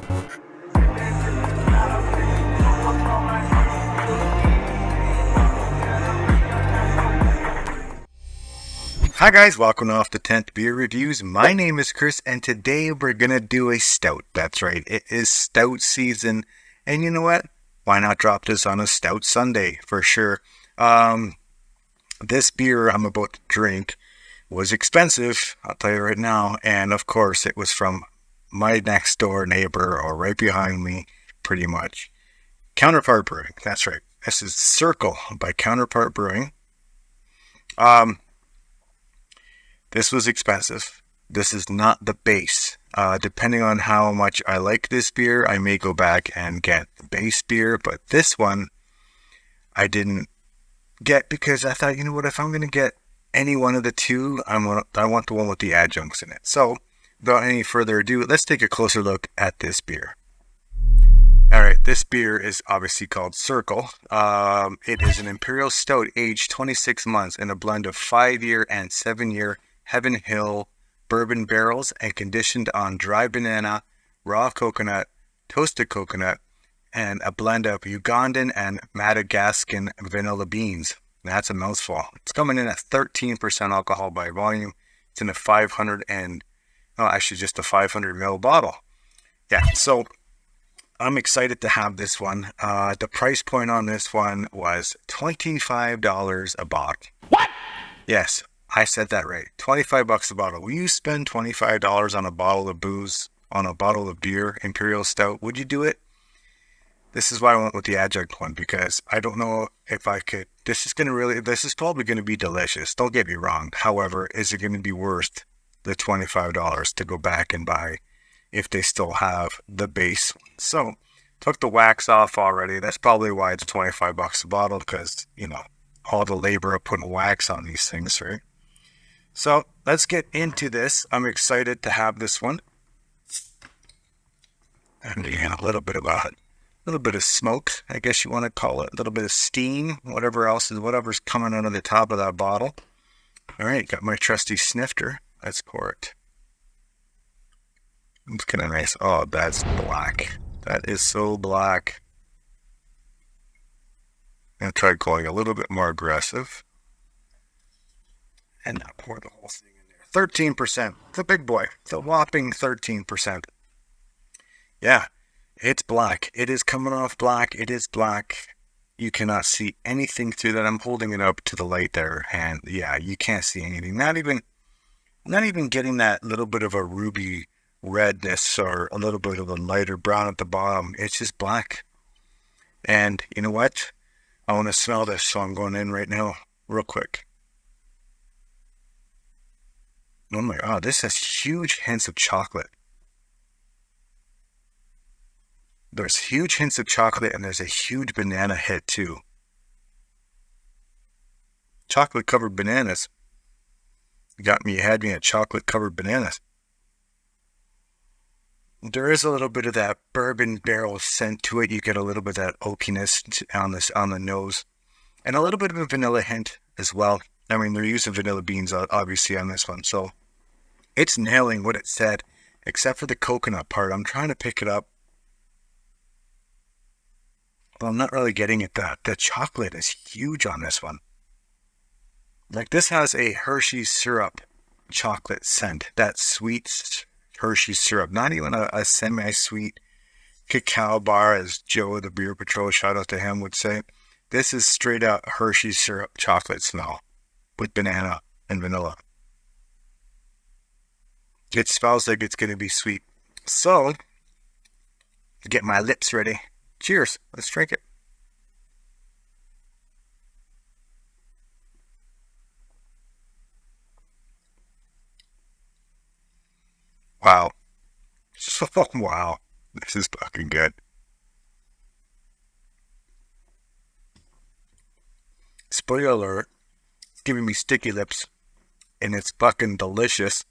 Hi guys, welcome to Off the 10th Beer Reviews. My name is Chris, and today we're going to do a stout. That's right, it is stout season, and you know what? Why not drop this on a Stout Sunday, for sure. This beer I'm about to drink was expensive, I'll tell you right now, and of course it was from my next door neighbor, or right behind me, pretty much. Counterpart Brewing, that's right. This is Circle by Counterpart Brewing. This was expensive. This is not the base. Depending on how much I like this beer, I may go back and get the base beer. But this one, I didn't get because I thought, you know what, if I'm going to get any one of the two, I want the one with the adjuncts in it. So, without any further ado, let's take a closer look at this beer. Alright, this beer is obviously called Circle. It is an Imperial Stout aged 26 months in a blend of 5-year and 7-year Heaven Hill bourbon barrels and conditioned on dry banana, raw coconut, toasted coconut, and a blend of Ugandan and Madagascan vanilla beans. That's a mouthful. It's coming in at 13% alcohol by volume. It's in a 500 ml bottle. Yeah, so I'm excited to have this one. The price point on this one was $25 a bottle. What? Yes, I said that right. $25 a bottle. Will you spend $25 on a bottle of booze, on a bottle of beer, Imperial Stout? Would you do it? This is why I went with the adjunct one, because I don't know if I could. This is probably going to be delicious. Don't get me wrong. However, is it going to be worth the $25 to go back and buy if they still have the base? So, took the wax off already. That's probably why it's $25 a bottle, because, you know, all the labor of putting wax on these things, right? So, let's get into this. I'm excited to have this one. And again, a little bit of smoke, I guess you want to call it. A little bit of steam, whatever's coming out of the top of that bottle. All right, got my trusty snifter. Let's pour it. It's kind of nice. Oh, that's black. That is so black. I'm going to try going a little bit more aggressive. And now pour the whole thing in there. 13%. It's a big boy. It's a whopping 13%. Yeah, it's black. It is coming off black. It is black. You cannot see anything through that. I'm holding it up to the light there. And yeah, you can't see anything. Not even getting that little bit of a ruby redness or a little bit of a lighter brown at the bottom. It's just black. And you know what? I want to smell this, so I'm going in right now, real quick. Oh my god, this has huge hints of chocolate. There's huge hints of chocolate, and there's a huge banana hit too. Chocolate covered bananas. You had me at chocolate covered bananas. There is a little bit of that bourbon barrel scent to it. You get a little bit of that oakiness on the nose, and a little bit of a vanilla hint as well. I mean, they're using vanilla beans obviously on this one, so it's nailing what it said, except for the coconut part. I'm trying to pick it up, but I'm not really getting it. The chocolate is huge on this one. Like, this has a Hershey's syrup chocolate scent. That sweet Hershey's syrup, not even a semi-sweet cacao bar, as Joe the Beer Patrol, shout out to him, would say. This is straight out Hershey's syrup chocolate smell with banana and vanilla. It smells like it's going to be sweet. So, get my lips ready. Cheers. Let's drink it. Wow. So, wow. This is fucking good. Spoiler alert. It's giving me sticky lips. And it's fucking delicious.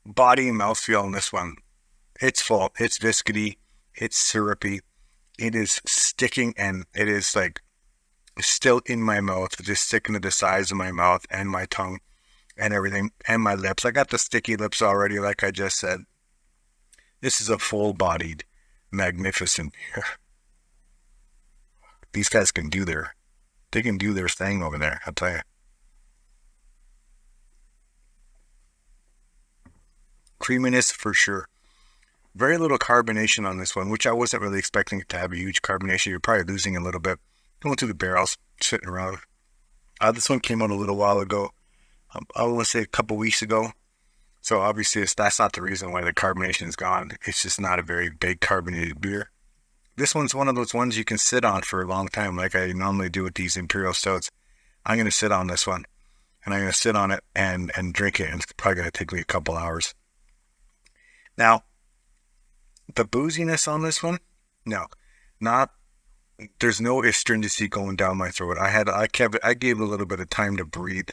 Body and mouthfeel on this one. It's full. It's viscody. It's syrupy. It is sticking, and it is like still in my mouth, just sticking to the sides of my mouth and my tongue and everything, and my lips. I got the sticky lips already, like I just said. This is a full-bodied, magnificent beer. These guys can do their thing over there, I'll tell you. Creaminess for sure. Very little carbonation on this one, which I wasn't really expecting it to have a huge carbonation. You're probably losing a little bit. Going through the barrels, sitting around. This one came out a little while ago. I want to say a couple weeks ago. So obviously that's not the reason why the carbonation is gone. It's just not a very big carbonated beer. This one's one of those ones you can sit on for a long time, like I normally do with these Imperial Stouts. I'm going to sit on this one, and I'm going to sit on it and drink it, and it's probably going to take me a couple hours. Now, the booziness on this one, no, there's no astringency going down my throat. I gave it a little bit of time to breathe,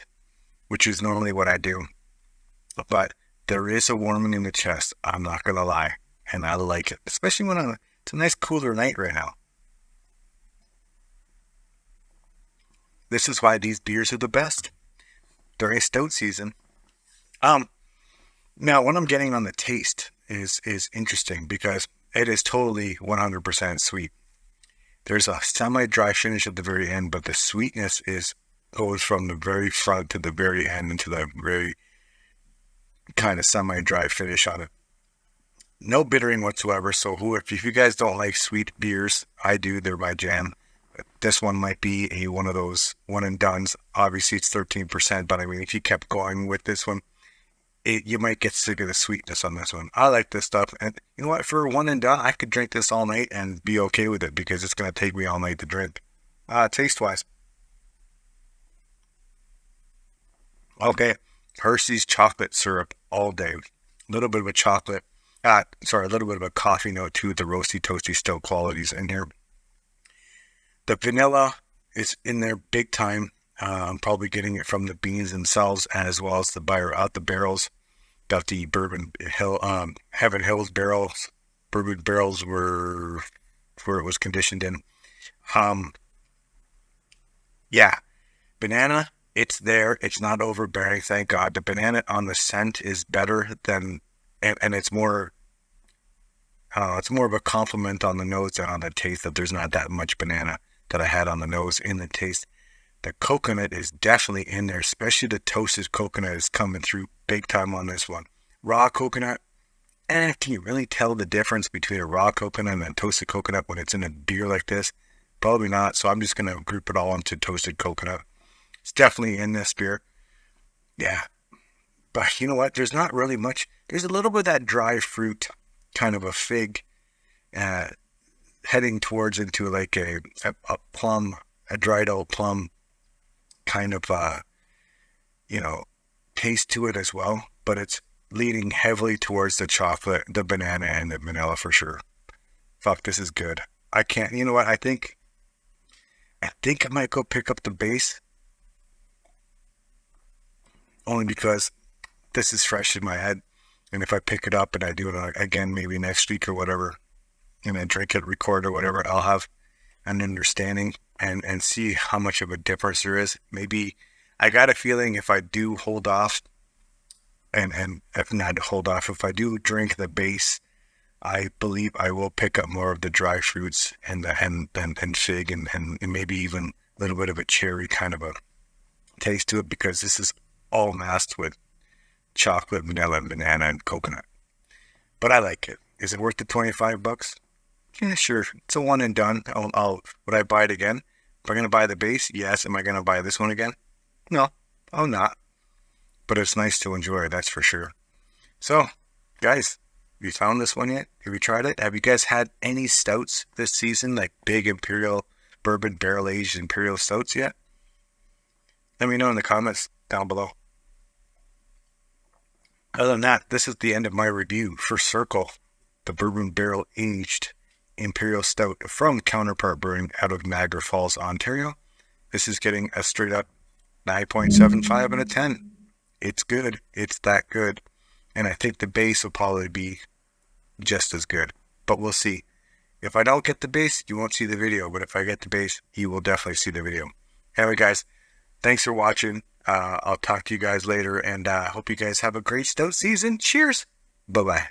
which is normally what I do. But there is a warming in the chest, I'm not going to lie, and I like it, especially when it's a nice cooler night right now. This is why these beers are the best during stout season. Now, what I'm getting on the taste is interesting because it is totally 100% sweet. There's a semi-dry finish at the very end, but the sweetness goes from the very front to the very end into the very kind of semi-dry finish on it. No bittering whatsoever. So if you guys don't like sweet beers, I do. They're my jam. This one might be one of those one and dones. Obviously, it's 13%, but I mean, if you kept going with this one, you might get sick of the sweetness on this one. I like this stuff, and you know what? For one and done, I could drink this all night and be okay with it because it's going to take me all night to drink. Taste-wise. Okay, Hershey's chocolate syrup all day. A little bit of a chocolate, a little bit of a coffee note too, the roasty, toasty stout qualities in here. The vanilla is in there big time. I'm probably getting it from the beans themselves as well as the buyer out the barrels. Got the Heaven Hills barrels. Bourbon barrels were where it was conditioned in. Yeah, banana, it's there. It's not overbearing, thank God. The banana on the scent is better than, and it's more of a compliment on the nose than on the taste that there's not that much banana that I had on the nose in the taste. The coconut is definitely in there, especially the toasted coconut is coming through big time on this one. Raw coconut, can you really tell the difference between a raw coconut and a toasted coconut when it's in a beer like this? Probably not, so I'm just going to group it all into toasted coconut. It's definitely in this beer. Yeah, but you know what? There's not really much. There's a little bit of that dry fruit, kind of a fig, heading towards into like a plum, a dried out plum kind of, taste to it as well, but it's leaning heavily towards the chocolate, the banana, and the vanilla for sure. Fuck, this is good. I can't, you know what, I think I might go pick up the base, only because this is fresh in my head, and if I pick it up and I do it again maybe next week or whatever, and I drink it, record or whatever, I'll have an understanding and see how much of a difference there is. Maybe I got a feeling if I do hold off and if I do drink the base, I believe I will pick up more of the dry fruits and fig and maybe even a little bit of a cherry kind of a taste to it, because this is all masked with chocolate, vanilla, and banana and coconut. But I like it. Is it worth the $25? Yeah, sure. It's a one and done. Would I buy it again? If I'm going to buy the base, yes. Am I going to buy this one again? No, I'm not. But it's nice to enjoy, that's for sure. So, guys, have you found this one yet? Have you tried it? Have you guys had any stouts this season, like big Imperial bourbon barrel-aged Imperial Stouts yet? Let me know in the comments down below. Other than that, this is the end of my review for Circle, the bourbon barrel-aged Imperial Stout from Counterpart Brewing out of Niagara Falls, Ontario. This is getting a straight up 9.75 out of 10. It's good. It's that good. And I think the base will probably be just as good. But we'll see. If I don't get the base, you won't see the video. But if I get the base, you will definitely see the video. Anyway, guys, thanks for watching. I'll talk to you guys later. And I hope you guys have a great stout season. Cheers. Bye-bye.